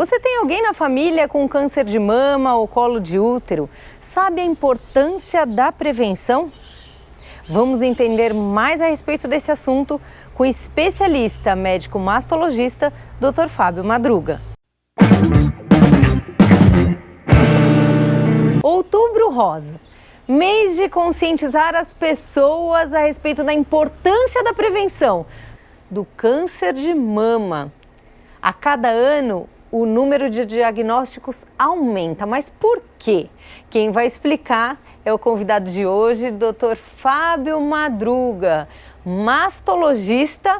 Você tem alguém na família com câncer de mama ou colo de útero? Sabe a importância da prevenção? Vamos entender mais a respeito desse assunto com o especialista médico mastologista, Dr. Fábio Madruga. Outubro Rosa, mês de conscientizar as pessoas a respeito da importância da prevenção do câncer de mama. A cada ano, o número de diagnósticos aumenta, mas por quê? Quem vai explicar é o convidado de hoje, Dr. Fábio Madruga, mastologista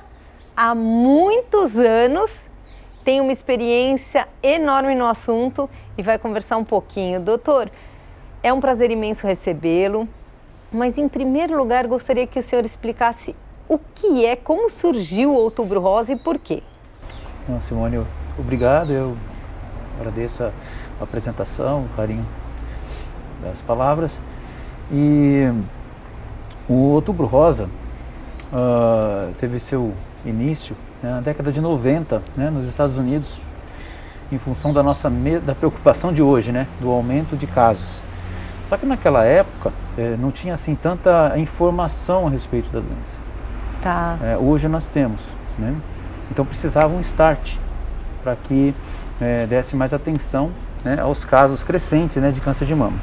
há muitos anos, tem uma experiência enorme no assunto e vai conversar um pouquinho. Doutor, é um prazer imenso recebê-lo, mas em primeiro lugar gostaria que o senhor explicasse o que é, como surgiu o Outubro Rosa e por quê. Simone, obrigado, eu agradeço a apresentação, o carinho das palavras. E o Outubro Rosa teve seu início na década de 90, nos Estados Unidos, em função da preocupação de hoje, do aumento de casos. Só que naquela época não tinha assim tanta informação a respeito da doença. Tá. Hoje nós temos, Então precisava um start para que desse mais atenção aos casos crescentes de câncer de mama.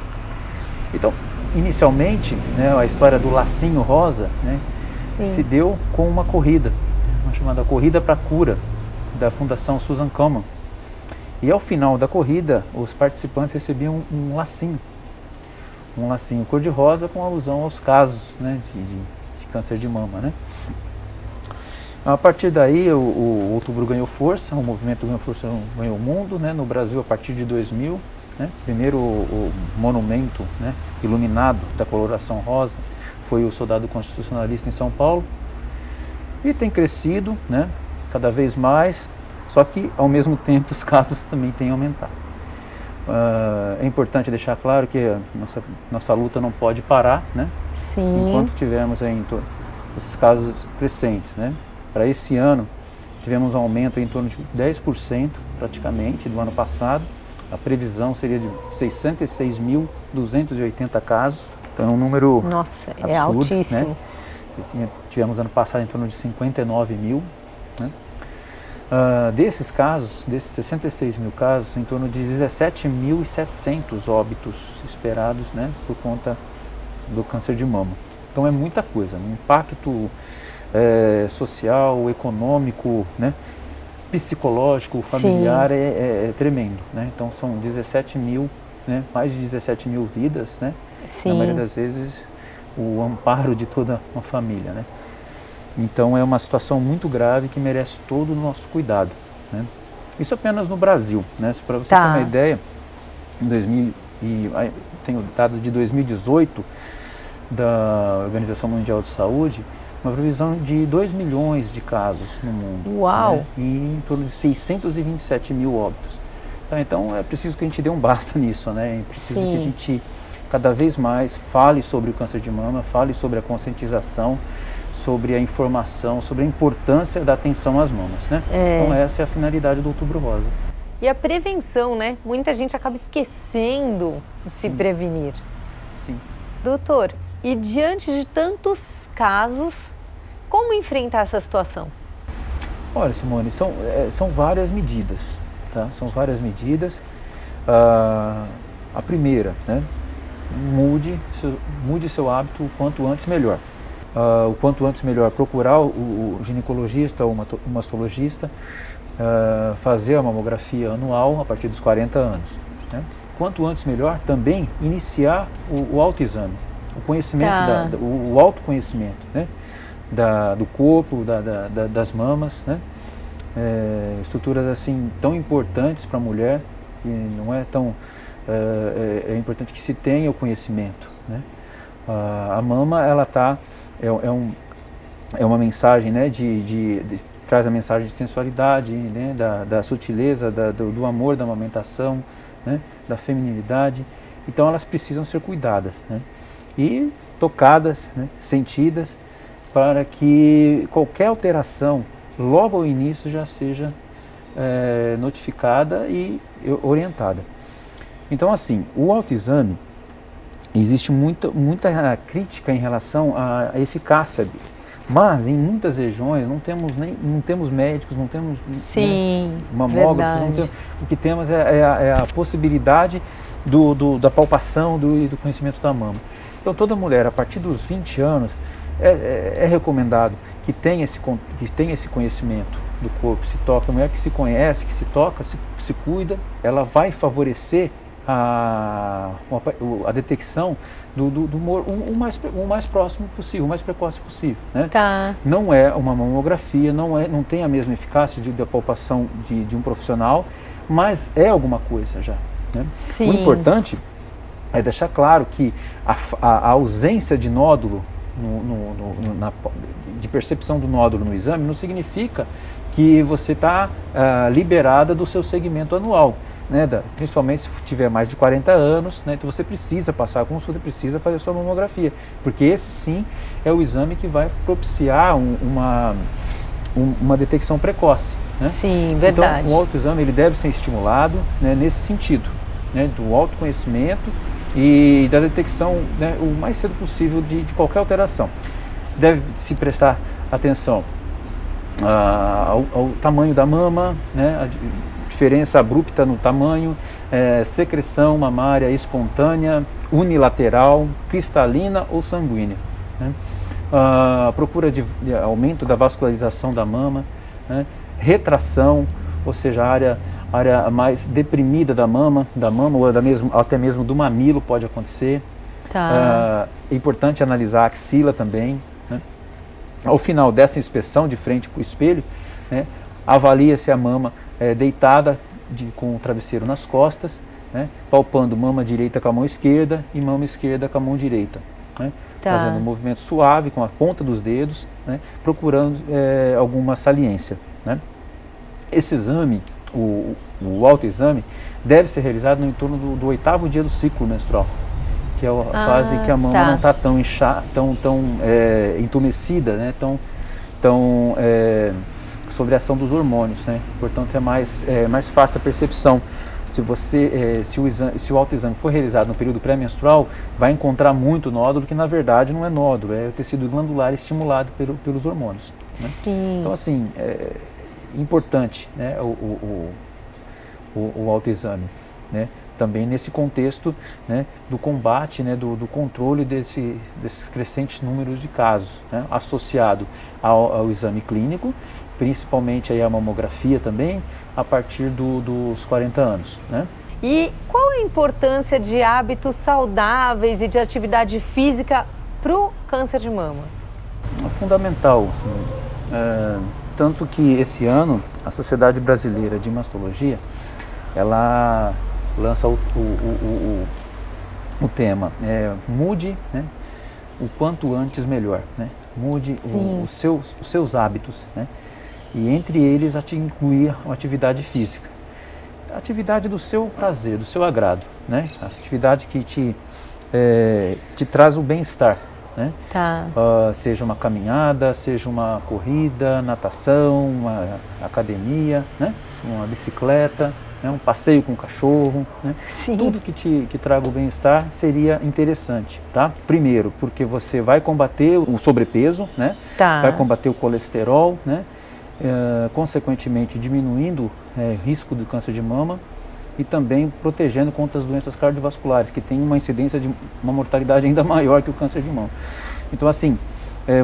Então, inicialmente, a história do lacinho rosa se deu com uma corrida, uma chamada Corrida para a Cura, da Fundação Susan Komen. E ao final da corrida, os participantes recebiam um lacinho cor-de-rosa com alusão aos casos de câncer de mama. A partir daí, o Outubro ganhou força, o movimento ganhou força, ganhou o mundo, no Brasil a partir de 2000. Primeiro o monumento iluminado da coloração rosa foi o Soldado Constitucionalista em São Paulo. E tem crescido cada vez mais, só que ao mesmo tempo os casos também têm aumentado. É importante deixar claro que a nossa luta não pode parar, Sim. Enquanto tivermos aí esses casos crescentes. Para esse ano, tivemos um aumento em torno de 10% praticamente do ano passado. A previsão seria de 66.280 casos, então é um número absurdo. É altíssimo. Tivemos ano passado em torno de 59 mil. Desses casos, desses 66 mil casos, em torno de 17.700 óbitos esperados por conta do câncer de mama. Então é muita coisa, um impacto social, econômico, psicológico, familiar é tremendo. Então são 17 mil, mais de 17 mil vidas, na maioria das vezes o amparo de toda uma família. Então é uma situação muito grave que merece todo o nosso cuidado. Isso apenas no Brasil. Para você ter uma ideia, tenho dados de 2018 da Organização Mundial de Saúde, uma previsão de 2 milhões de casos no mundo. Uau! E em torno de 627 mil óbitos. Então é preciso que a gente dê um basta nisso, É preciso que a gente cada vez mais fale sobre o câncer de mama, fale sobre a conscientização, sobre a informação, sobre a importância da atenção às mamas, Então essa é a finalidade do Outubro Rosa. E a prevenção, Muita gente acaba esquecendo de se prevenir. Sim. Doutor, e diante de tantos casos, como enfrentar essa situação? Olha, Simone, são várias medidas, São várias medidas. A primeira, mude seu hábito o quanto antes melhor. O quanto antes melhor procurar o ginecologista ou o mastologista, fazer a mamografia anual a partir dos 40 anos. Quanto antes melhor também iniciar o autoexame, o conhecimento, o autoconhecimento do corpo, das mamas, estruturas assim tão importantes para a mulher, que não é tão... é importante que se tenha o conhecimento. A mama, ela é uma mensagem, traz a mensagem de sensualidade, da sutileza, do amor da amamentação, da feminilidade. Então elas precisam ser cuidadas, e tocadas, sentidas, para que qualquer alteração logo ao início já seja notificada e orientada. Então, assim, o autoexame, existe muita crítica em relação à eficácia dele. Mas em muitas regiões não temos médicos, não temos mamógrafos, o que temos é a possibilidade da palpação e do conhecimento da mama. Então toda mulher a partir dos 20 anos é recomendado que tenha esse conhecimento do corpo, se toca. A mulher que se conhece, que se toca, se cuida, ela vai favorecer a detecção o mais próximo possível, o mais precoce possível, né? Tá. Não é uma mamografia, não tem a mesma eficácia da palpação de um profissional, mas é alguma coisa já, né? Sim. O importante é deixar claro que a ausência de nódulo, de percepção do nódulo no exame, não significa que você está liberada do seu segmento anual. Né, principalmente se tiver mais de 40 anos, né, então você precisa passar a consulta, precisa fazer a sua mamografia, porque esse sim é o exame que vai propiciar uma detecção precoce. Né? Sim, verdade. Então o autoexame ele deve ser estimulado, né, nesse sentido, né, do autoconhecimento e da detecção, né, o mais cedo possível de qualquer alteração. Deve se prestar atenção ao tamanho da mama, né, diferença abrupta no tamanho, secreção mamária espontânea, unilateral, cristalina ou sanguínea. Né? Procura de aumento da vascularização da mama, né? Retração, ou seja, a área mais deprimida da mama ou até mesmo do mamilo pode acontecer. Tá. É importante analisar a axila também. Né? Ao final dessa inspeção, de frente para o espelho, né, avalia-se a mama deitada com o travesseiro nas costas, né, palpando mama direita com a mão esquerda e mama esquerda com a mão direita. Né, tá. Fazendo um movimento suave com a ponta dos dedos, né, procurando alguma saliência. Né. Esse exame, o autoexame, deve ser realizado no entorno do 8º dia do ciclo menstrual, que é a fase que a mama não está tão entumecida, né, sobre a ação dos hormônios, né? Portanto é mais fácil a percepção. Se o autoexame for realizado no período pré-menstrual, vai encontrar muito nódulo que na verdade não é nódulo, é o tecido glandular estimulado pelos hormônios. Né? Sim. Então assim, é importante, né, o autoexame, né? Também nesse contexto, né, do combate, né, do controle desses crescentes números de casos, né, associado ao exame clínico, principalmente aí a mamografia também, a partir dos 40 anos. Né? E qual a importância de hábitos saudáveis e de atividade física para o câncer de mama? É fundamental. Assim, tanto que esse ano a Sociedade Brasileira de Mastologia, ela lança o tema mude, né, o quanto antes melhor. Né? Mude os seus hábitos. Né? E entre eles incluir uma atividade física. A atividade do seu prazer, do seu agrado, né? A atividade que te traz o bem-estar, né? Tá. Seja uma caminhada, seja uma corrida, natação, uma academia, né? Uma bicicleta, né? Um passeio com o cachorro, né? Sim. Tudo que traga o bem-estar seria interessante, tá? Primeiro, porque você vai combater o sobrepeso, né? Tá. Vai combater o colesterol, né? Consequentemente diminuindo risco do câncer de mama e também protegendo contra as doenças cardiovasculares, que tem uma incidência de uma mortalidade ainda maior que o câncer de mama. Então assim,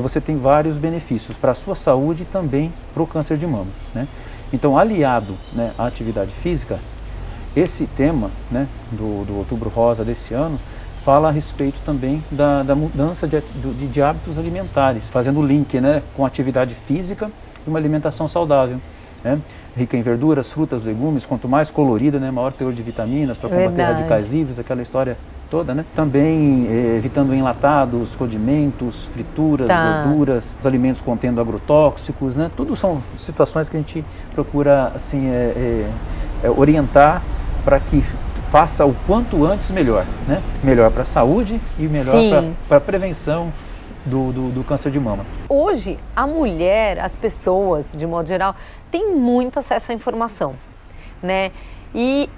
você tem vários benefícios para a sua saúde e também para o câncer de mama. Né? Então aliado, né, à atividade física, esse tema, né, do Outubro Rosa desse ano fala a respeito também da mudança de hábitos alimentares, fazendo o link, né, com a atividade física e uma alimentação saudável, né? Rica em verduras, frutas, legumes, quanto mais colorida, né, maior teor de vitaminas para combater radicais livres, aquela história toda, né? Também evitando enlatados, condimentos, frituras, gorduras, os alimentos contendo agrotóxicos, né? Tudo são situações que a gente procura assim, orientar para que faça o quanto antes melhor, né? Melhor para a saúde e melhor para a prevenção do câncer de mama. Hoje, a mulher, as pessoas, de modo geral, têm muito acesso à informação, né? E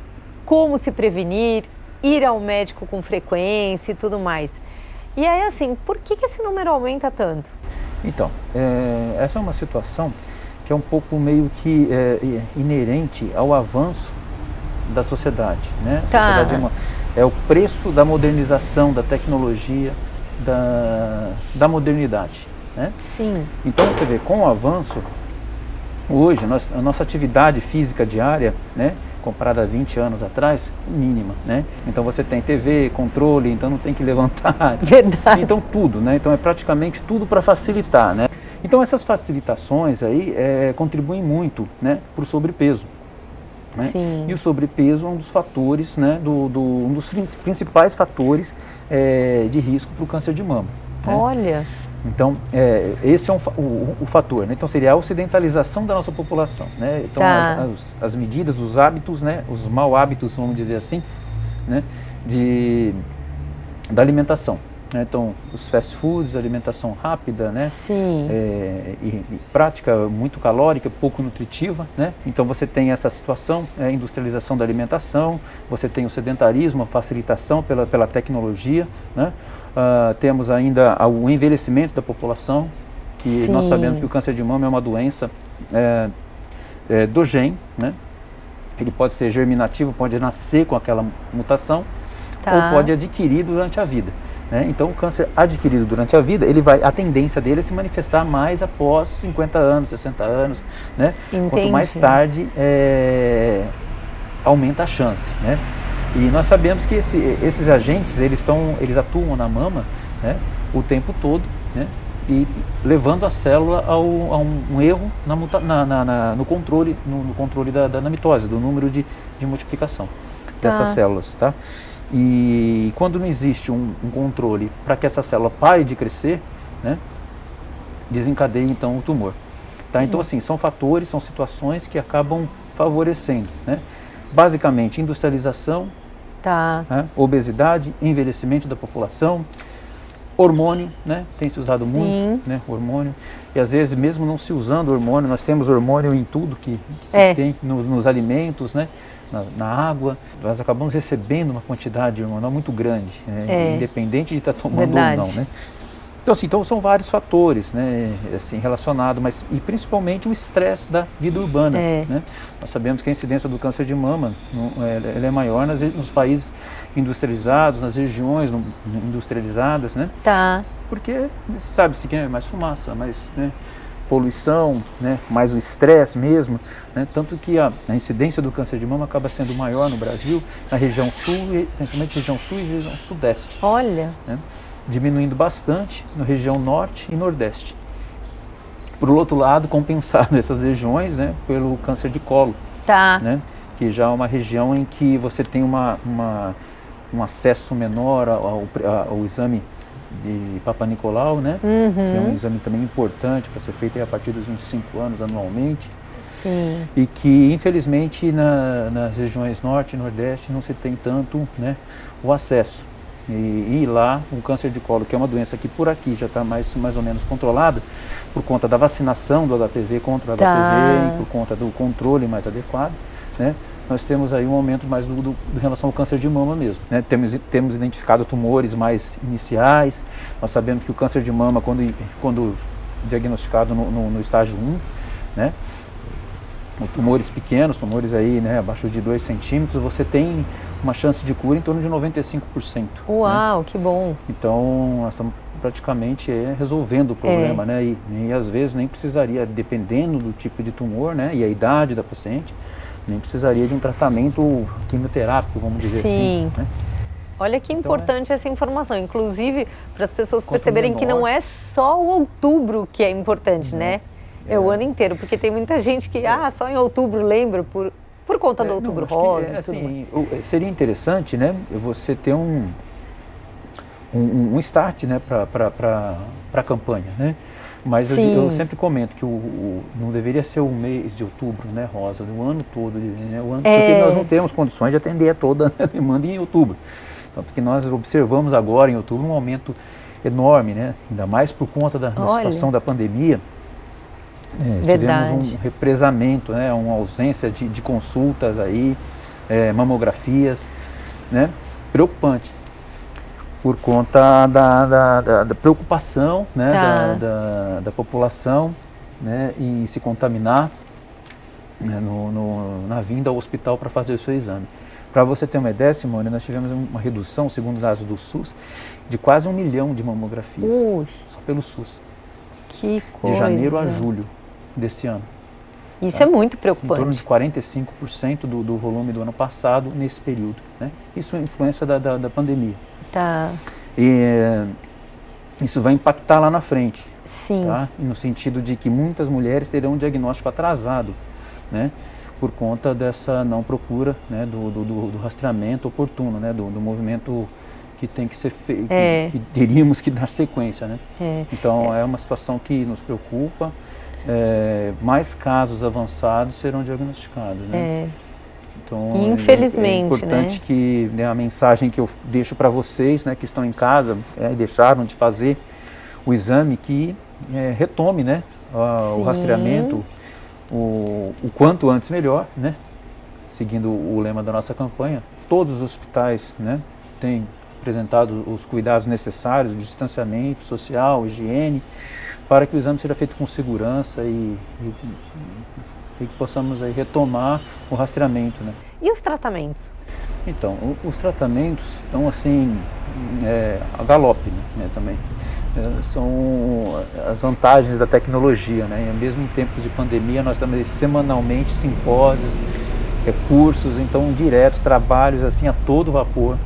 como se prevenir, ir ao médico com frequência e tudo mais. E aí, assim, por que esse número aumenta tanto? Então, essa é uma situação que é um pouco meio que inerente ao avanço da sociedade, né? A sociedade é o preço da modernização, da tecnologia, da modernidade, né? Sim. Então você vê, com o avanço, hoje a nossa atividade física diária, né, comparada a 20 anos atrás, mínima, né? Então você tem TV, controle, então não tem que levantar. Verdade. Então tudo, né? Então é praticamente tudo para facilitar, né? Então essas facilitações aí contribuem muito, né, para o sobrepeso. Né? Sim. E o sobrepeso é um dos fatores, né, um dos principais fatores de risco para o câncer de mama. Né? Olha! Então, esse é o fator, né? Então seria a ocidentalização da nossa população, né? Então as medidas, os hábitos, né, os mau hábitos, vamos dizer assim, né, da alimentação. Né? Então, os fast foods, alimentação rápida, né? Sim. E prática muito calórica, pouco nutritiva, né? Então você tem essa situação, industrialização da alimentação, você tem o sedentarismo, a facilitação pela tecnologia, né? Temos ainda o envelhecimento da população, que Sim. nós sabemos que o câncer de mama é uma doença do gene, né? Ele pode ser germinativo, pode nascer com aquela mutação, ou pode adquirir durante a vida. Né? Então, o câncer adquirido durante a vida, a tendência dele é se manifestar mais após 50 anos, 60 anos, né? Quanto mais tarde, aumenta a chance, né? E nós sabemos que esses agentes, eles atuam na mama, né, o tempo todo, né? E levando a célula a um erro no controle da mitose, do número de multiplicação dessas células, tá? E quando não existe um controle para que essa célula pare de crescer, né, desencadeia então o tumor. Tá? Então assim, são fatores, são situações que acabam favorecendo, né? Basicamente industrialização, né, obesidade, envelhecimento da população, hormônio, né, tem se usado muito, né, hormônio, e às vezes mesmo não se usando hormônio, nós temos hormônio em tudo que tem nos alimentos, né? Na água, nós acabamos recebendo uma quantidade hormonal muito grande, né? Independente de estar tomando ou não, né? Então são vários fatores, né, assim, relacionados, e principalmente o estresse da vida urbana, né? Nós sabemos que a incidência do câncer de mama ela é maior nos países industrializados, nas regiões industrializadas, né? Porque sabe-se que é mais fumaça, mais, né, poluição, né, mais o estresse mesmo, né, tanto que a incidência do câncer de mama acaba sendo maior no Brasil, na região sul, principalmente região sul e região sudeste. Olha! Né, diminuindo bastante na região norte e nordeste. Por outro lado, compensado essas regiões, né, pelo câncer de colo, né, que já é uma região em que você tem um acesso menor ao exame de Papa Nicolau, né? Que é um exame também importante para ser feito a partir dos 25 anos anualmente. Sim. E que infelizmente nas regiões norte e nordeste não se tem tanto, né, o acesso. E lá o câncer de colo, que é uma doença que por aqui já está mais ou menos controlada, por conta da vacinação do HPV contra o HPV e por conta do controle mais adequado, né? Nós temos aí um aumento mais em relação ao câncer de mama mesmo, né? Temos identificado tumores mais iniciais. Nós sabemos que o câncer de mama, quando diagnosticado no estágio 1, né, tumores pequenos, tumores aí, né, abaixo de 2 centímetros, você tem uma chance de cura em torno de 95%. Uau, né? Que bom! Então, nós estamos praticamente resolvendo o problema, né? E às vezes nem precisaria, dependendo do tipo de tumor, né, e a idade da paciente, nem precisaria de um tratamento quimioterápico, vamos dizer assim. Né? Olha que importante essa informação, inclusive para as pessoas perceberem que não é só o outubro que é importante, né? É o ano inteiro, porque tem muita gente que só em outubro lembra por conta do outubro rosa. Assim, seria interessante, né, você ter um start, né, para a campanha, né? Mas eu sempre comento que não deveria ser o mês de outubro, né, rosa, o ano todo, né, porque nós não temos condições de atender a toda a demanda em outubro. Tanto que nós observamos agora em outubro um aumento enorme, né? Ainda mais por conta da situação da pandemia. Tivemos um represamento, né? Uma ausência de consultas aí, mamografias, né? Preocupante. Por conta da preocupação, né? Da população, né? E se contaminar, né? Na vinda ao hospital para fazer o seu exame. Para você ter uma ideia, Simone, nós tivemos uma redução, segundo dados do SUS, de quase 1 milhão de mamografias, só pelo SUS. Que coisa! De janeiro a julho desse ano. Isso é muito preocupante. Em torno de 45% do volume do ano passado nesse período, né? Isso é influência da pandemia. Tá. E isso vai impactar lá na frente. Sim. Tá? No sentido de que muitas mulheres terão um diagnóstico atrasado, né? Por conta dessa não procura, né? do rastreamento oportuno, né? Do movimento que tem que ser feito, que teríamos que dar sequência, né? Então é uma situação que nos preocupa. Mais casos avançados serão diagnosticados, né? Então, infelizmente, é importante, né? Que, né, a mensagem que eu deixo para vocês, né, que estão em casa e deixaram de fazer o exame, que retome, né, o rastreamento o quanto antes melhor, né? Seguindo o lema da nossa campanha. Todos os hospitais, né, têm apresentado os cuidados necessários, o distanciamento social, higiene, para que o exame seja feito com segurança e que possamos aí retomar o rastreamento, né? E os tratamentos? Então, os tratamentos estão assim, a galope, né, também. São as vantagens da tecnologia, né? E ao mesmo tempo de pandemia, nós temos semanalmente simpósios, cursos, então direto, trabalhos assim a todo vapor,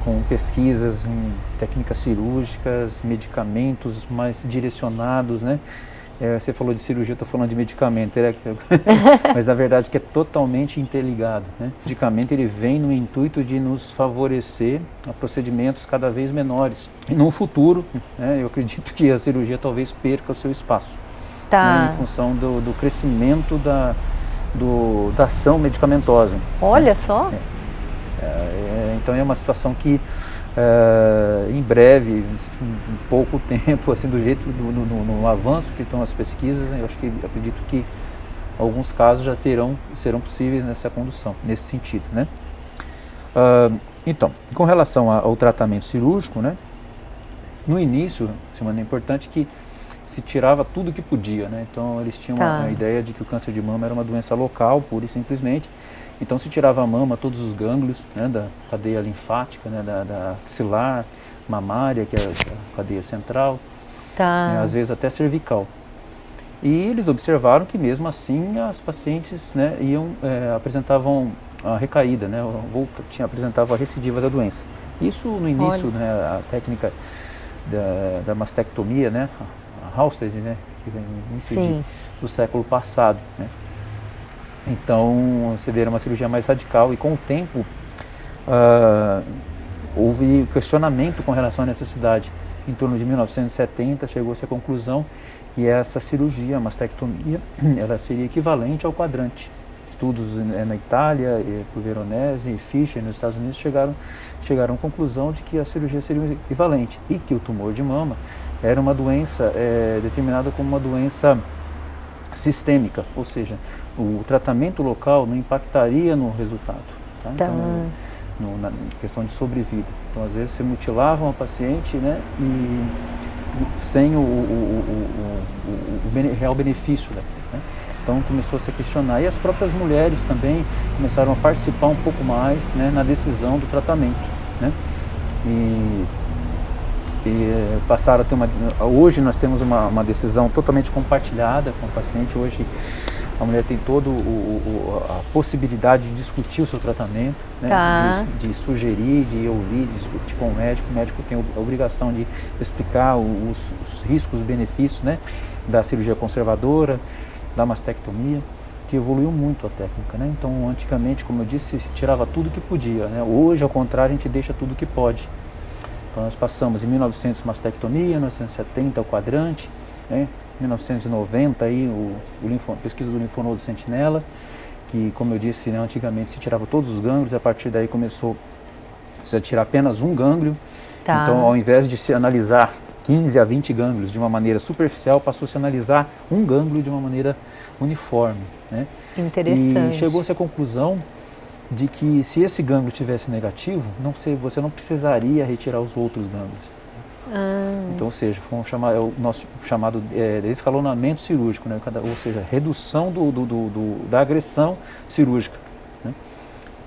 com pesquisas em técnicas cirúrgicas, medicamentos mais direcionados, né? Você falou de cirurgia, eu estou falando de medicamento, mas na verdade que é totalmente interligado, né? O medicamento ele vem no intuito de nos favorecer a procedimentos cada vez menores. E no futuro, né, eu acredito que a cirurgia talvez perca o seu espaço, né, em função do crescimento da ação medicamentosa. Olha só! Então é uma situação que em breve, em pouco tempo, assim, do jeito, no avanço que estão as pesquisas, eu acredito que alguns casos já serão possíveis nessa condução, nesse sentido, né? Então, com relação ao tratamento cirúrgico, né? No início, Simone, é importante que se tirava tudo que podia, né? Então eles tinham a ideia de que o câncer de mama era uma doença local, pura e simplesmente. Então se tirava a mama, todos os gânglios, né, da cadeia linfática, né, da axilar, mamária, que é a cadeia central, né, às vezes até cervical. E eles observaram que mesmo assim as pacientes, né, apresentavam a recaída, né, apresentavam a recidiva da doença. Isso no início, né, a técnica da mastectomia, né, a Halsted, né, que vem muito do século passado, né. Então, você vê, era uma cirurgia mais radical e com o tempo houve questionamento com relação à necessidade. Em torno de 1970 chegou-se à conclusão que essa cirurgia, a mastectomia, ela seria equivalente ao quadrante. Estudos na Itália, por Veronese e Fischer nos Estados Unidos chegaram à conclusão de que a cirurgia seria equivalente e que o tumor de mama era uma doença determinada como uma doença sistêmica, ou seja, o tratamento local não impactaria no resultado, tá? Então, na questão de sobrevida. Então, às vezes, se mutilava uma paciente, né, e sem o real benefício, né? Então, começou a se questionar. E as próprias mulheres também começaram a participar um pouco mais, né, na decisão do tratamento, né? E passaram a ter hoje nós temos uma decisão totalmente compartilhada com o paciente. Hoje a mulher tem toda a possibilidade de discutir o seu tratamento, né? De sugerir, de ouvir, de discutir com o médico tem a obrigação de explicar os riscos, os benefícios, né? Da cirurgia conservadora, da mastectomia, que evoluiu muito a técnica, né? Então antigamente, como eu disse, se tirava tudo que podia, né? Hoje, ao contrário, a gente deixa tudo que pode. Então nós passamos em 1900 mastectomia, 1970 o quadrante, né? 1990 aí pesquisa do linfonodo sentinela, que, como eu disse, né, antigamente se tirava todos os gânglios, a partir daí começou Precisa tirar apenas um gânglio. Tá. Então, ao invés de se analisar 15 a 20 gânglios de uma maneira superficial, passou a se analisar um gânglio de uma maneira uniforme, né? Interessante. E chegou-se à conclusão de que se esse gânglio tivesse negativo, você não precisaria retirar os outros gânglios. Então, ou seja, é o nosso chamado escalonamento cirúrgico, né? Ou seja, redução da agressão cirúrgica, né?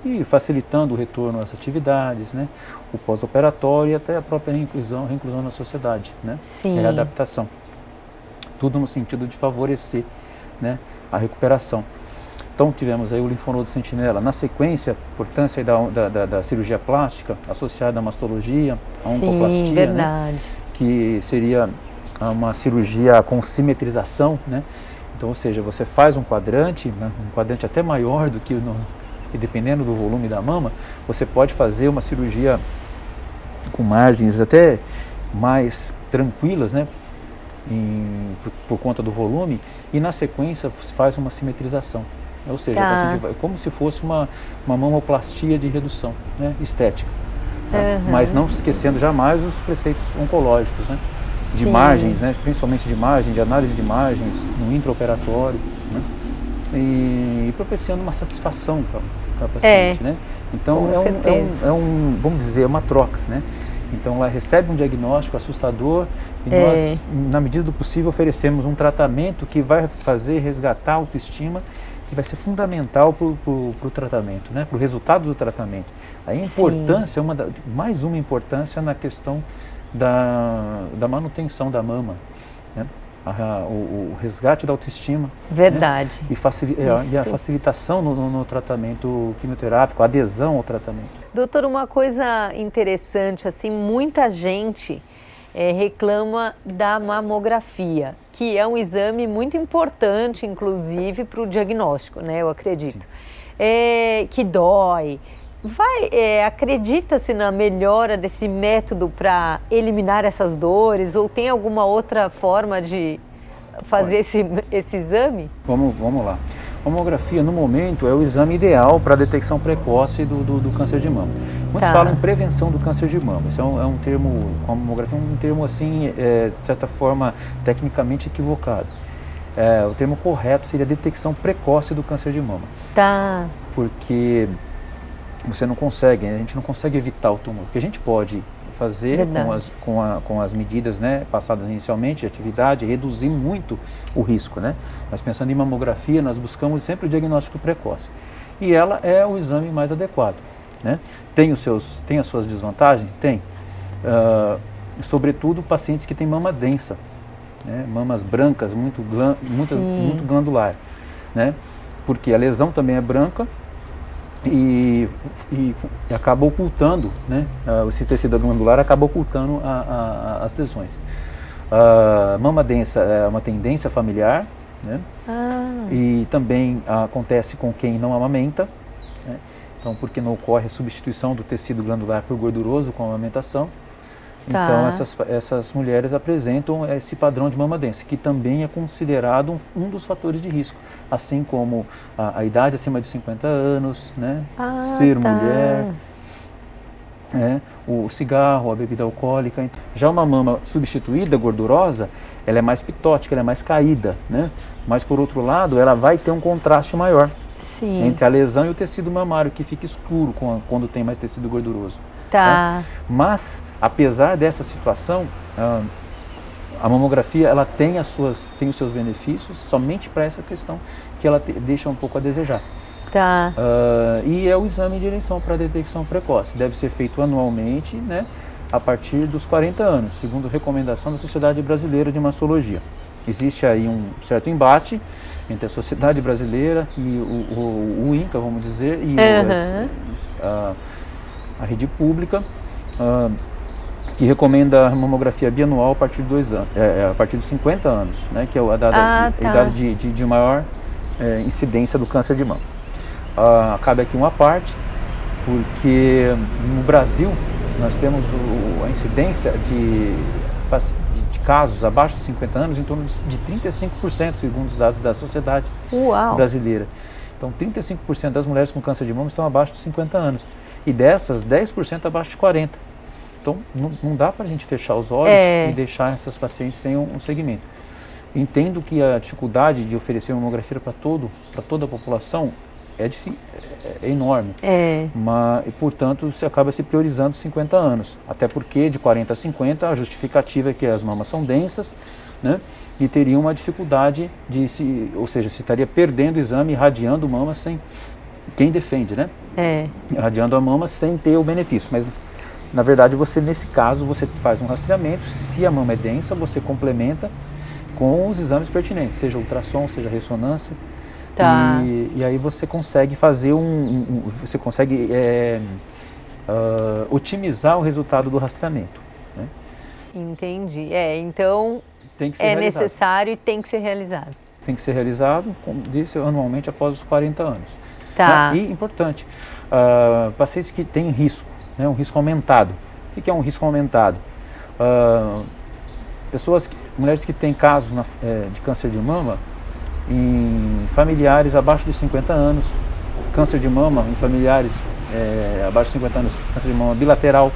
E facilitando o retorno às atividades, né? O pós-operatório e até a própria reinclusão na sociedade, né? Sim. A adaptação. Tudo no sentido de favorecer, né, a recuperação. Então tivemos aí o linfonodo sentinela. Na sequência, a importância da cirurgia plástica associada à mastologia, à oncoplastia, verdade. né, que seria uma cirurgia com simetrização, né? Então, ou seja, você faz um quadrante, né, um quadrante até maior do que dependendo do volume da mama, você pode fazer uma cirurgia com margens até mais tranquilas, né, por conta do volume, e na sequência faz uma simetrização. Ou seja, como se fosse uma mamoplastia de redução, né, estética. Tá? Mas não esquecendo jamais os preceitos oncológicos, né, de margens, né, principalmente de margem, de análise de margens no intraoperatório, né, e propiciando uma satisfação para a paciente, né? Então vamos dizer, uma troca, né? Então ela recebe um diagnóstico assustador e nós, na medida do possível, oferecemos um tratamento que vai fazer resgatar a autoestima, que vai ser fundamental para o tratamento, né? Para o resultado do tratamento. A importância, mais uma importância na questão da manutenção da mama, né? O resgate da autoestima. Verdade. Né? E a facilitação no tratamento quimioterápico, a adesão ao tratamento. Doutor, uma coisa interessante, assim, muita gente reclama da mamografia, que é um exame muito importante, inclusive, para o diagnóstico, né? Eu acredito. Que dói. Acredita-se na melhora desse método para eliminar essas dores, ou tem alguma outra forma de fazer esse exame? Vamos lá. A mamografia, no momento, é o exame ideal para a detecção precoce do câncer de mama. Muitos falam em prevenção do câncer de mama. Isso é um termo, com a mamografia, um termo assim, de certa forma, tecnicamente equivocado. O termo correto seria detecção precoce do câncer de mama. Tá. Porque a gente não consegue evitar o tumor. O que a gente pode fazer com as medidas, né, passadas inicialmente de atividade, reduzir muito o risco, né? Mas pensando em mamografia, nós buscamos sempre o diagnóstico precoce. E ela é o exame mais adequado, né? Tem as suas desvantagens? Tem. Sobretudo pacientes que têm mama densa, né? Mamas brancas, muito glandular, né? Porque a lesão também é branca, e acaba ocultando, né? Esse tecido glandular acaba ocultando as lesões. Mama densa é uma tendência familiar, né? E também acontece com quem não amamenta, né? Então, porque não ocorre a substituição do tecido glandular por gorduroso com a amamentação. Então, essas mulheres apresentam esse padrão de mama densa, que também é considerado um dos fatores de risco, assim como a idade acima de 50 anos, né? Ser mulher, o cigarro, a bebida alcoólica. Já uma mama substituída, gordurosa, ela é mais pitótica, ela é mais caída, né? Mas, por outro lado, ela vai ter um contraste maior entre a lesão e o tecido mamário, que fica escuro quando tem mais tecido gorduroso. Tá? Mas, apesar dessa situação, a mamografia ela tem os seus benefícios, somente para essa questão que ela deixa um pouco a desejar. E é o exame de eleição para detecção precoce. Deve ser feito anualmente, né, a partir dos 40 anos, segundo recomendação da Sociedade Brasileira de Mastologia. Existe aí um certo embate entre a Sociedade Brasileira e o INCA, vamos dizer, e a rede pública, que recomenda a mamografia bianual a partir de 2 anos, a partir dos 50 anos, né, que é a idade de maior incidência do câncer de mama. Cabe aqui uma parte, porque no Brasil nós temos a incidência de casos abaixo de 50 anos em torno de 35%, segundo os dados da Sociedade Brasileira. Então, 35% das mulheres com câncer de mama estão abaixo de 50 anos. E dessas, 10% abaixo de 40. Então, não dá para a gente fechar os olhos e deixar essas pacientes sem um segmento. Entendo que a dificuldade de oferecer mamografia para toda a população é enorme. Mas, e, portanto, você acaba se priorizando 50 anos. Até porque, de 40 a 50, a justificativa é que as mamas são densas, né? E teria uma dificuldade ou seja, se estaria perdendo o exame, irradiando mama sem, quem defende, né? Irradiando a mama sem ter o benefício, mas na verdade nesse caso, você faz um rastreamento, se a mama é densa, você complementa com os exames pertinentes, seja ultrassom, seja ressonância, e aí você consegue fazer você consegue otimizar o resultado do rastreamento, né? Entendi, então tem que ser realizado. Necessário e tem que ser realizado. Tem que ser realizado, como disse, anualmente após os 40 anos. E importante, pacientes que têm risco, né, um risco aumentado. O que é um risco aumentado? Mulheres que têm casos de câncer de mama em familiares abaixo de 50 anos, câncer de mama em familiares abaixo de 50 anos, câncer de mama bilateral,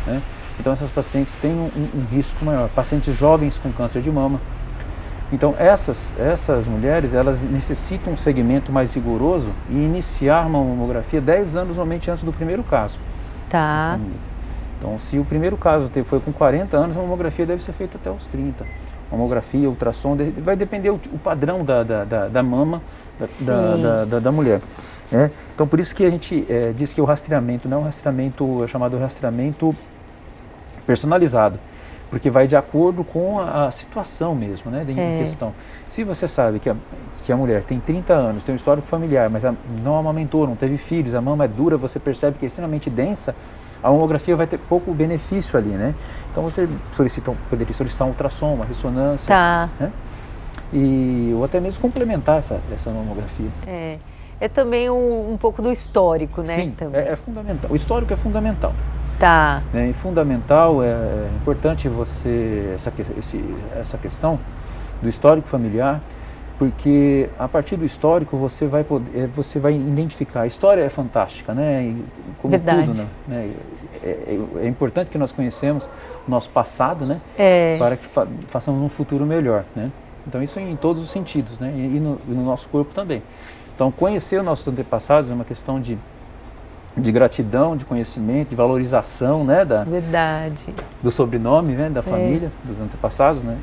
né? Então essas pacientes têm um risco maior. Pacientes jovens com câncer de mama. Então essas mulheres, elas necessitam um segmento mais rigoroso e iniciar uma mamografia 10 anos normalmente antes do primeiro caso. Então se o primeiro caso foi com 40 anos, a mamografia deve ser feita até os 30. Mamografia, ultrassom, vai depender o padrão da mama da mulher. Então por isso que a gente diz que o rastreamento não é um rastreamento, é chamado rastreamento personalizado, porque vai de acordo com a situação mesmo, né, em questão. Se você sabe que a mulher tem 30 anos, tem um histórico familiar, mas não amamentou, não teve filhos, a mama é dura, você percebe que é extremamente densa, a mamografia vai ter pouco benefício ali, né? Então você poderia solicitar um ultrassom, uma ressonância, né? Ou até mesmo complementar essa mamografia. É também um pouco do histórico, né? Sim, também. É fundamental. O histórico é fundamental. E fundamental, é importante essa questão do histórico familiar, porque a partir do histórico você vai identificar. A história é fantástica, né? E como tudo, né? É importante que nós conhecemos o nosso passado, né? Para que façamos um futuro melhor, né? Então isso em todos os sentidos, né? E no nosso corpo também. Então conhecer os nossos antepassados é uma questão de gratidão, de conhecimento, de valorização, né, do sobrenome, né, da família, dos antepassados, né,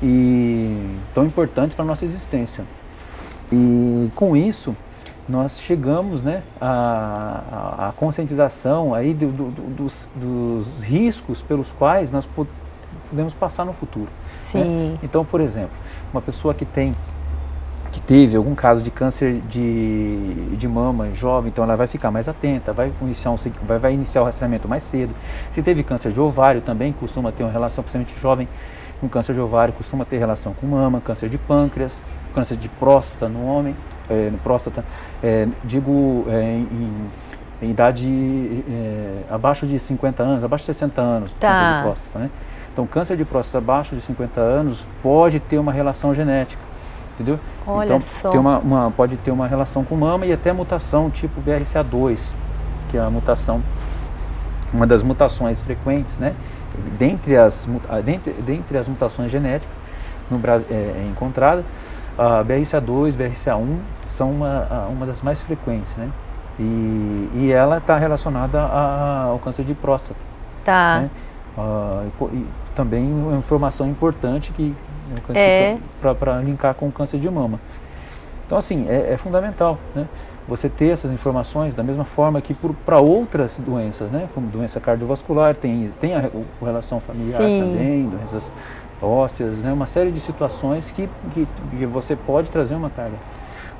e tão importante para a nossa existência. E com isso nós chegamos, né, à conscientização aí dos riscos pelos quais nós podemos passar no futuro. Sim. Né? Então, por exemplo, uma pessoa que teve algum caso de câncer de mama jovem, então ela vai ficar mais atenta, vai iniciar o rastreamento mais cedo. Se teve câncer de ovário também, costuma ter uma relação, principalmente jovem com câncer de ovário, costuma ter relação com mama, câncer de pâncreas, câncer de próstata no homem, em idade abaixo de 50 anos, abaixo de 60 anos, câncer de próstata, né? Então câncer de próstata abaixo de 50 anos pode ter uma relação genética. Entendeu? Olha então, só. pode ter uma relação com mama e até mutação tipo BRCA2, que é uma das mutações frequentes, né? Dentre as mutações genéticas encontradas, a BRCA2, BRCA1 são uma das mais frequentes, né? E ela está relacionada ao câncer de próstata. Né? E também uma informação importante para linkar com o câncer de mama. Então, assim, é fundamental, né? Você ter essas informações da mesma forma que para outras doenças, né? Como doença cardiovascular, tem a relação familiar também, doenças ósseas, né? Uma série de situações que você pode trazer uma carga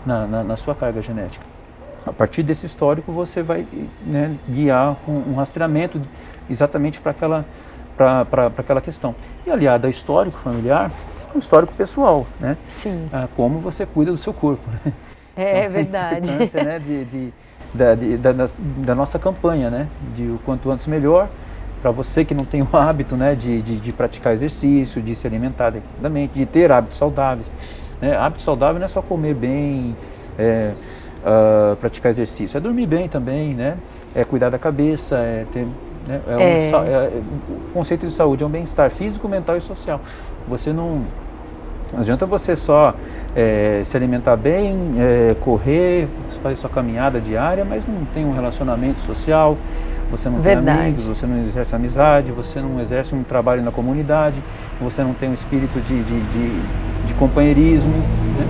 na sua carga genética. A partir desse histórico, você vai, né, guiar um rastreamento exatamente para aquela questão. E aliado ao histórico familiar, um histórico pessoal, né? Sim. Como você cuida do seu corpo, né? É verdade. A importância, né, da nossa campanha, né? De o quanto antes melhor, para você que não tem o hábito, né, de praticar exercício, de se alimentar adequadamente, de ter hábitos saudáveis. Né? Hábito saudável não é só comer bem, praticar exercício, é dormir bem também, né? É cuidar da cabeça, né? O conceito de saúde é um bem-estar físico, mental e social. Você não adianta você só se alimentar bem, correr, fazer sua caminhada diária, mas não tem um relacionamento social, você não tem amigos, você não exerce amizade, você não exerce um trabalho na comunidade, você não tem um espírito de companheirismo, né?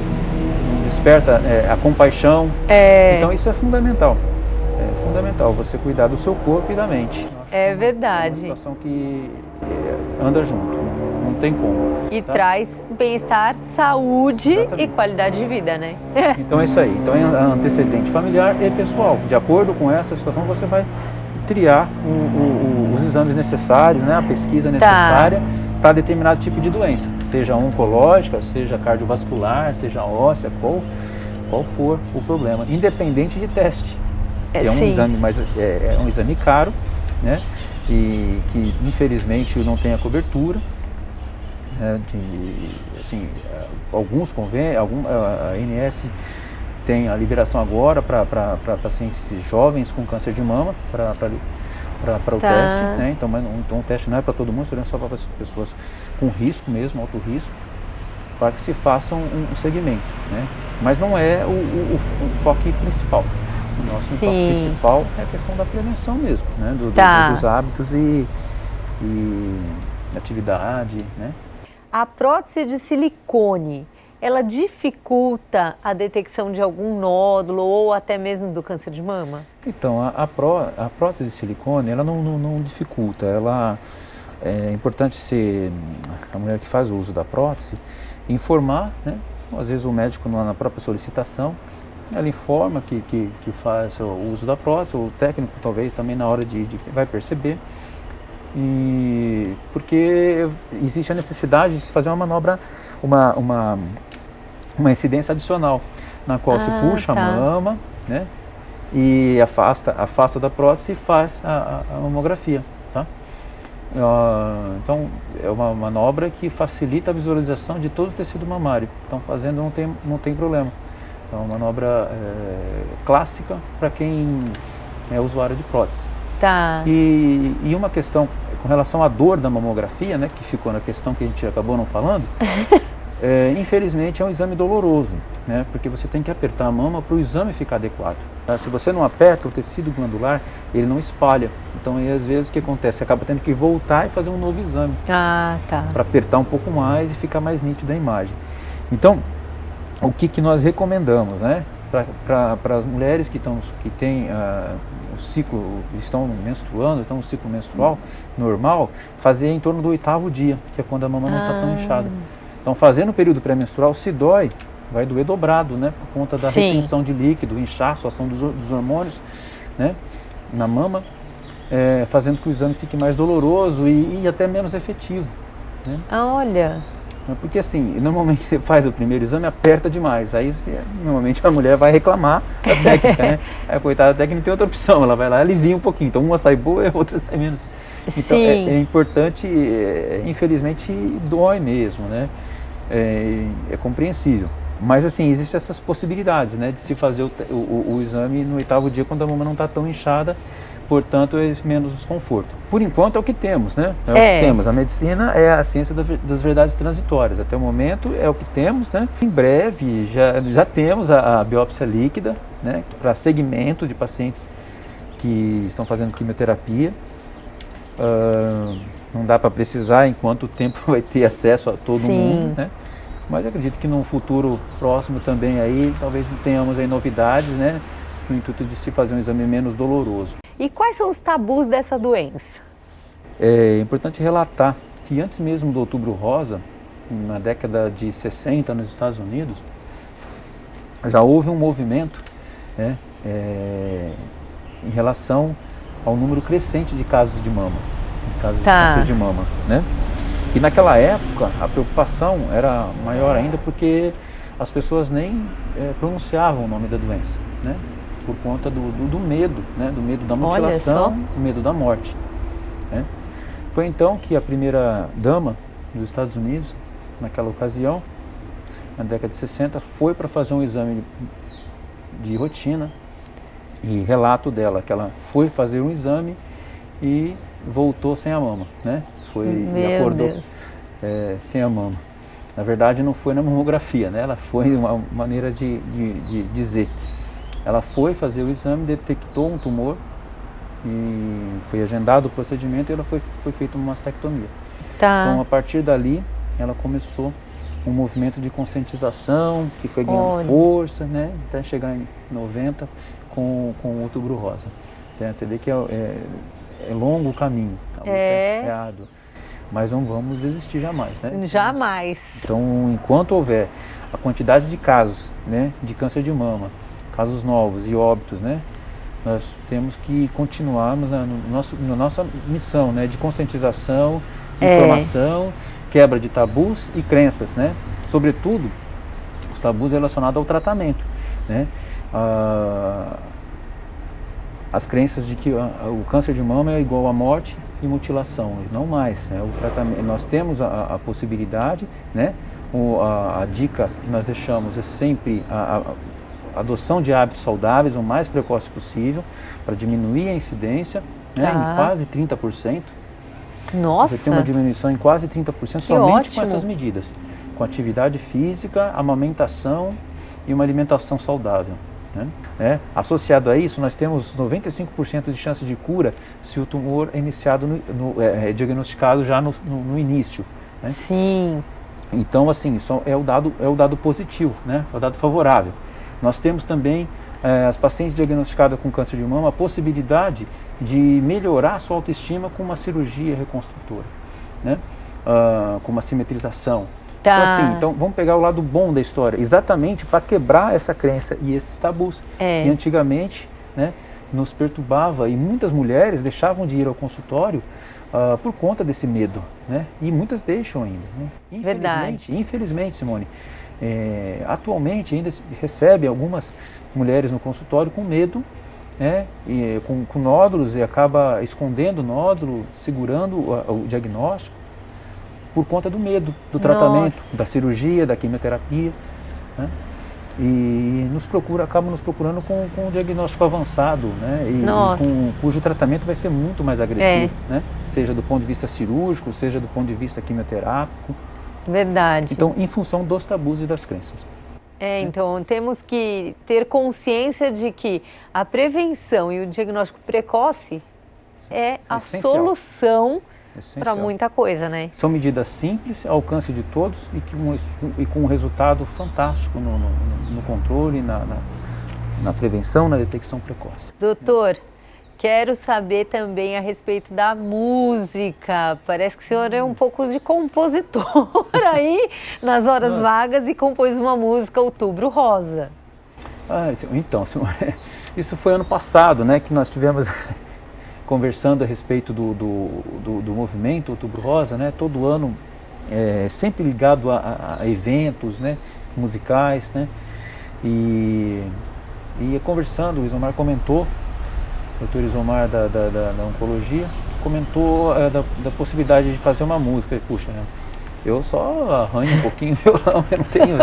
Não desperta a compaixão. Então isso é fundamental. É fundamental você cuidar do seu corpo e da mente. É verdade. É uma situação que anda junto, não tem como. E traz bem-estar, saúde e qualidade de vida, né? Então é isso aí. Então é antecedente familiar e pessoal. De acordo com essa situação, você vai triar os exames necessários, né? A pesquisa necessária para determinado tipo de doença. Seja oncológica, seja cardiovascular, seja óssea, qual for o problema. Independente de teste. Que é um exame, mas é um exame caro, né? E que infelizmente não tem a cobertura. Assim, alguns convênios, a ANS tem a liberação agora para pacientes jovens com câncer de mama para o teste, né? Então o teste não é para todo mundo, seria só para as pessoas com risco mesmo, alto risco, para que se faça um segmento, né? Mas não é o foco principal. O nosso foco principal é a questão da prevenção mesmo, né? Dos hábitos e atividade, né? A prótese de silicone, ela dificulta a detecção de algum nódulo ou até mesmo do câncer de mama? Então, a prótese de silicone, ela não dificulta. Ela é importante ser a mulher que faz o uso da prótese informar, né? Às vezes o médico na própria solicitação, ela informa que faz o uso da prótese, o técnico talvez também na hora vai perceber. E porque existe a necessidade de se fazer uma manobra, uma incidência adicional, na qual se puxa a mama, né, e afasta da prótese e faz a mamografia, tá? Então é uma manobra que facilita a visualização de todo o tecido mamário. Então fazendo não tem problema. É uma manobra clássica para quem é usuário de prótese. Tá. E uma questão com relação à dor da mamografia, né, que ficou na questão que a gente acabou não falando, infelizmente é um exame doloroso, né, porque você tem que apertar a mama para o exame ficar adequado. Tá? Se você não aperta, o tecido glandular, ele não espalha. Então, aí, às vezes, o que acontece? Você acaba tendo que voltar e fazer um novo exame. Para apertar um pouco mais e ficar mais nítida a imagem. Então, o que nós recomendamos, né, para as mulheres que têm o ciclo, estão menstruando, então o ciclo menstrual normal, fazer em torno do 8º dia, que é quando a mama não está tão inchada. Então, fazendo o período pré-menstrual, se dói, vai doer dobrado, né, por conta da retenção de líquido, inchaço, ação dos hormônios, né, na mama, fazendo que o exame fique mais doloroso e até menos efetivo, né? Olha! Porque assim, normalmente você faz o primeiro exame, aperta demais, aí normalmente a mulher vai reclamar da técnica, né? A coitada da técnica tem outra opção, ela vai lá e alivia um pouquinho, então uma sai boa e a outra sai menos. Então é importante, infelizmente dói mesmo, né? É compreensível. Mas assim, existem essas possibilidades, né, de se fazer o exame no 8º dia quando a mama não está tão inchada, portanto é menos desconforto. Por enquanto é o que temos, né? É o que temos. A medicina é a ciência das verdades transitórias. Até o momento é o que temos, né? Em breve já temos a biópsia líquida, né, para segmento de pacientes que estão fazendo quimioterapia. Não dá para precisar em quanto tempo vai ter acesso a todo mundo, né? Mas eu acredito que num futuro próximo também aí, talvez tenhamos aí novidades, né, no intuito de se fazer um exame menos doloroso. E quais são os tabus dessa doença? É importante relatar que antes mesmo do Outubro Rosa, na década de 60 nos Estados Unidos, já houve um movimento, né, em relação ao número crescente de casos de mama, de casos de câncer de mama, né? E naquela época a preocupação era maior ainda porque as pessoas nem pronunciavam o nome da doença, né? Por conta do medo, né? Do medo da mutilação, do medo da morte, né? Foi então que a primeira dama dos Estados Unidos, naquela ocasião, na década de 60, foi para fazer um exame de rotina e relato dela que ela foi fazer um exame e voltou sem a mama, né? E acordou sem a mama. Na verdade, não foi na mamografia, né? Ela foi uma maneira de dizer. Ela foi fazer o exame, detectou um tumor e foi agendado o procedimento e ela foi feita uma mastectomia. Tá. Então, a partir dali, ela começou um movimento de conscientização que foi ganhando força, né? Até chegar em 90 com o Outubro Rosa. Então, você vê que é longo o caminho, a luta é árdua. Mas não vamos desistir jamais, né? Jamais. Então, enquanto houver a quantidade de casos, né, de câncer de mama, casos novos e óbitos, né, nós temos que continuar na nossa missão, né, de conscientização, informação, quebra de tabus e crenças, né? Sobretudo, os tabus relacionados ao tratamento, né? As crenças de que o câncer de mama é igual à morte e mutilação, não mais, né? O tratamento, nós temos a possibilidade, né? A dica que nós deixamos é sempre a adoção de hábitos saudáveis o mais precoce possível para diminuir a incidência, né? Em quase 30%. Nossa! Você tem uma diminuição em quase 30% somente com essas medidas, com atividade física, amamentação e uma alimentação saudável. Né? Associado a isso, nós temos 95% de chance de cura se o tumor é é diagnosticado já no início. Né? Sim. Então, assim, isso é o dado positivo, né? É o dado favorável. Nós temos também as pacientes diagnosticadas com câncer de mama a possibilidade de melhorar a sua autoestima com uma cirurgia reconstrutora, né? Com uma simetrização. Tá. Então, vamos pegar o lado bom da história, exatamente para quebrar essa crença e esses tabus que antigamente, né, nos perturbava e muitas mulheres deixavam de ir ao consultório por conta desse medo, né? E muitas deixam ainda. Né? Infelizmente, Simone, atualmente ainda se recebe algumas mulheres no consultório com medo, né? E com nódulos e acaba escondendo o nódulo, segurando o diagnóstico, por conta do medo do tratamento, da cirurgia, da quimioterapia, né? E acabam nos procurando com um diagnóstico avançado, né? Cujo tratamento vai ser muito mais agressivo, né? Seja do ponto de vista cirúrgico, seja do ponto de vista quimioterápico. Verdade. Então, em função dos tabus e das crenças. Então temos que ter consciência de que a prevenção e o diagnóstico precoce é a solução para muita coisa, né? São medidas simples, ao alcance de todos e com um resultado fantástico no controle, na prevenção, na detecção precoce. Doutor, quero saber também a respeito da música. Parece que o senhor é um pouco de compositor aí nas horas vagas e compôs uma música, Outubro Rosa. Então, isso foi ano passado, né, que nós tivemos conversando a respeito do movimento Outubro Rosa, né, todo ano sempre ligado a eventos, né, musicais, né, e conversando, o Isomar comentou, o doutor Isomar da Oncologia, comentou da possibilidade de fazer uma música. E, puxa, né, eu só arranho um pouquinho o violão, eu não tenho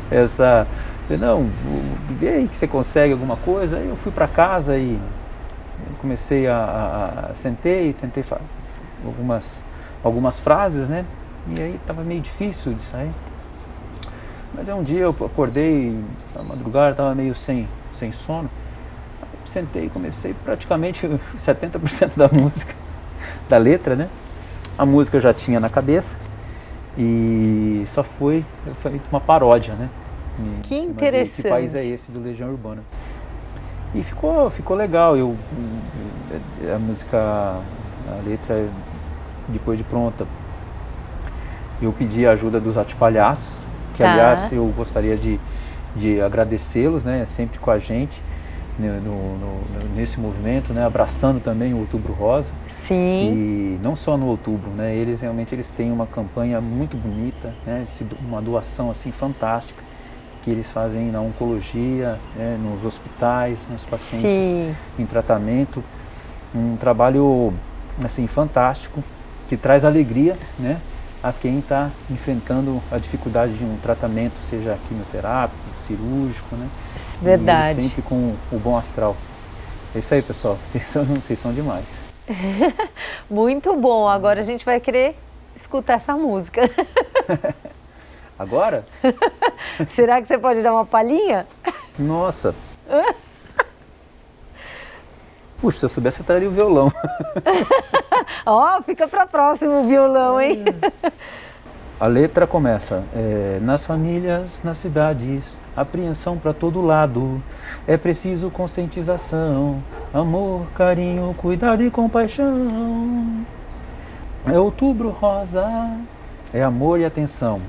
essa não, vê aí que você consegue alguma coisa. Aí eu fui para casa e comecei sentei e tentei falar algumas frases, né? E aí estava meio difícil de sair. Mas um dia eu acordei na madrugada, estava meio sem sono. Aí sentei e comecei praticamente 70% da música, da letra, né? A música eu já tinha na cabeça e só foi uma paródia, né? Que interessante. Que país é esse, do Legião Urbana. E ficou legal. A música, a letra, depois de pronta, eu pedi a ajuda dos Atipalhaços, que aliás eu gostaria de agradecê-los, né, sempre com a gente nesse movimento, né, abraçando também o Outubro Rosa. Sim. E não só no outubro, né, eles têm uma campanha muito bonita, né, uma doação assim fantástica que eles fazem na oncologia, né, nos hospitais, nos pacientes em tratamento. Um trabalho assim fantástico, que traz alegria, né, a quem está enfrentando a dificuldade de um tratamento, seja quimioterápico, cirúrgico, né? Verdade. E sempre com o bom astral. É isso aí, pessoal. Vocês são demais. Muito bom. Agora a gente vai querer escutar essa música. Agora? Será que você pode dar uma palhinha? Nossa! Puxa, se eu soubesse, eu traria o violão. Ó, fica para próximo o violão, hein? A letra começa, nas famílias, nas cidades, apreensão para todo lado, é preciso conscientização, amor, carinho, cuidado e compaixão. É outubro rosa, é amor e atenção,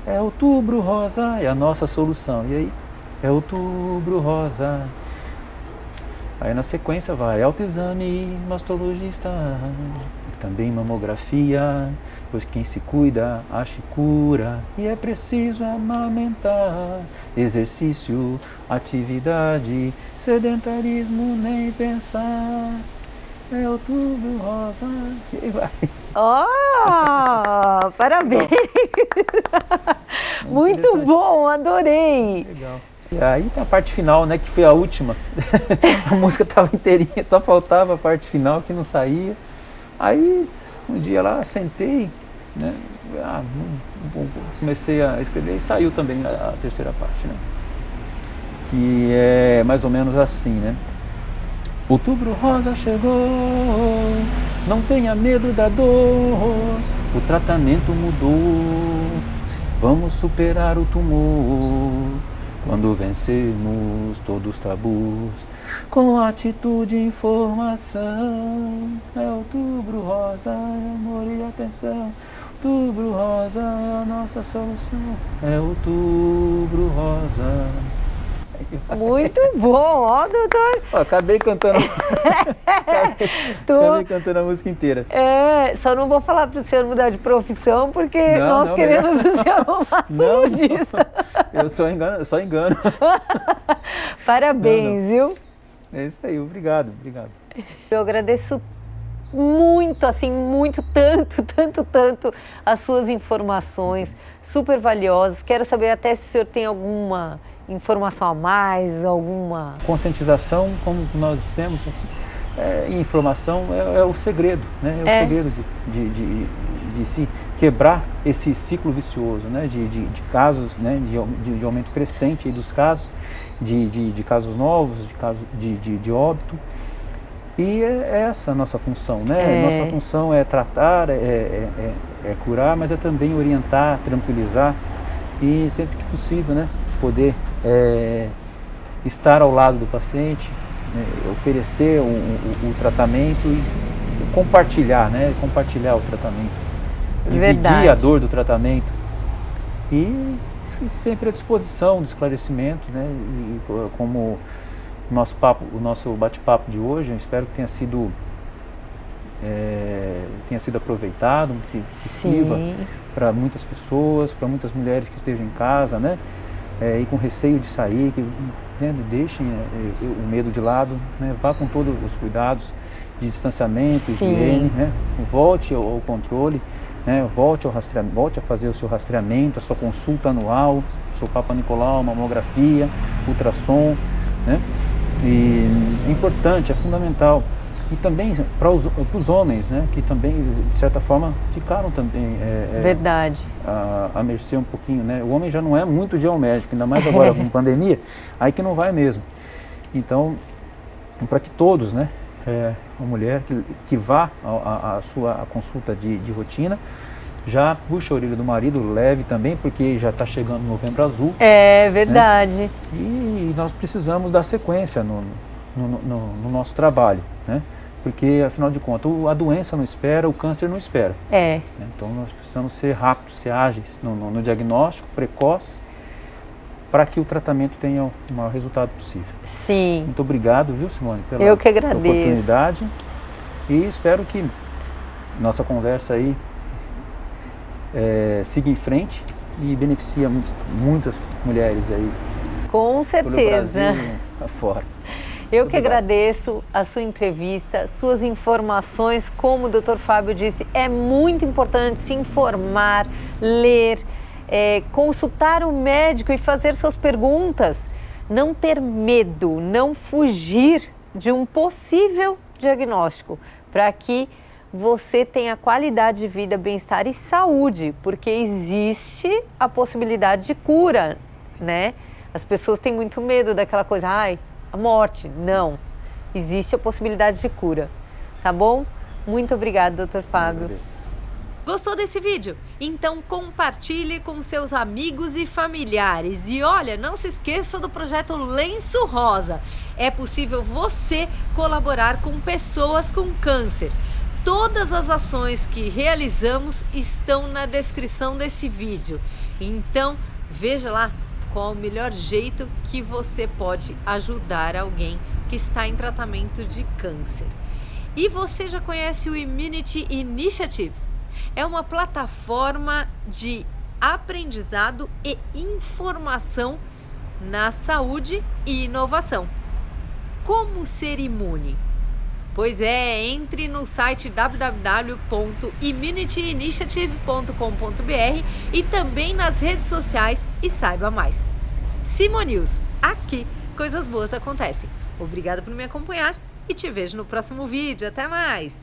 é outubro rosa, é a nossa solução. E aí, é outubro rosa. Aí na sequência vai autoexame, mastologista, também mamografia, pois quem se cuida acha cura. E é preciso amamentar, exercício, atividade, sedentarismo nem pensar. É outubro rosa, e aí vai. Oh, parabéns! Muito bom, adorei! Legal. E aí tem a parte final, né, que foi a última. A música estava inteirinha, só faltava a parte final que não saía. Aí um dia lá sentei, né, comecei a escrever e saiu também a terceira parte, né? Que é mais ou menos assim, né? Outubro rosa chegou, não tenha medo da dor, o tratamento mudou, vamos superar o tumor. Quando vencermos todos os tabus, com atitude e informação, é outubro rosa, é amor e atenção. Outubro rosa é a nossa solução, é outubro rosa. Muito bom, ó, doutor. Ó, acabei cantando a música inteira. Só não vou falar para o senhor mudar de profissão, porque nós queremos o senhor um mastologista. Eu só engano. Parabéns, viu? É isso aí, obrigado. Eu agradeço muito, assim, muito, tanto as suas informações, super valiosas. Quero saber até se o senhor tem alguma informação a mais, alguma... Conscientização, como nós dissemos, informação é o segredo, né? É o segredo de se quebrar esse ciclo vicioso, né? De casos, né? De aumento crescente aí dos casos, de casos novos, de óbito. E é essa a nossa função, né? Nossa função é tratar, é curar, mas é também orientar, tranquilizar e sempre que possível, né? Poder estar ao lado do paciente, né? Oferecer o tratamento e compartilhar, né? Compartilhar o tratamento, dividir a dor do tratamento e sempre à disposição do esclarecimento, né? E como o nosso bate-papo de hoje, eu espero que tenha sido aproveitado, que sirva para muitas pessoas, para muitas mulheres que estejam em casa, né? E com receio de sair, que deixem o medo de lado, né? Vá com todos os cuidados de distanciamento, higiene, né? Volte ao controle, né? Volte a fazer o seu rastreamento, a sua consulta anual, seu Papa Nicolau, mamografia, ultrassom, né? E é importante, é fundamental. E também para os homens, né, que também, de certa forma, ficaram também verdade. A mercê um pouquinho, né? O homem já não é muito de ir ao médico, ainda mais agora com pandemia, aí que não vai mesmo. Então, para que todos, né, a mulher que vá à sua consulta de rotina, já puxa a orelha do marido, leve também, porque já está chegando o Novembro Azul. É verdade. Né? E nós precisamos dar sequência no nosso trabalho, né? Porque, afinal de contas, a doença não espera, o câncer não espera. Então, nós precisamos ser rápidos, ser ágeis no diagnóstico precoce, para que o tratamento tenha o maior resultado possível. Sim. Muito obrigado, viu, Simone, pela Eu que agradeço. Oportunidade. E espero que nossa conversa aí siga em frente e beneficie muitas mulheres aí. Com certeza. Pelo Brasil afora. Eu que agradeço a sua entrevista, suas informações. Como o Dr. Fábio disse, é muito importante se informar, ler, consultar o médico e fazer suas perguntas. Não ter medo, não fugir de um possível diagnóstico, para que você tenha qualidade de vida, bem-estar e saúde, porque existe a possibilidade de cura, né? As pessoas têm muito medo daquela coisa, ai, a morte. Não, existe a possibilidade de cura, tá bom? Muito obrigada, Dr. Fábio. Gostou desse vídeo? Então compartilhe com seus amigos e familiares. E olha, não se esqueça do projeto Lenço Rosa. É possível você colaborar com pessoas com câncer. Todas as ações que realizamos estão na descrição desse vídeo. Então veja lá qual o melhor jeito que você pode ajudar alguém que está em tratamento de câncer. E você já conhece o Immunity Initiative? É uma plataforma de aprendizado e informação na saúde e inovação. Como ser imune? Pois é, entre no site www.immunityinitiative.com.br e também nas redes sociais e saiba mais. Simonews, aqui coisas boas acontecem. Obrigada por me acompanhar e te vejo no próximo vídeo. Até mais!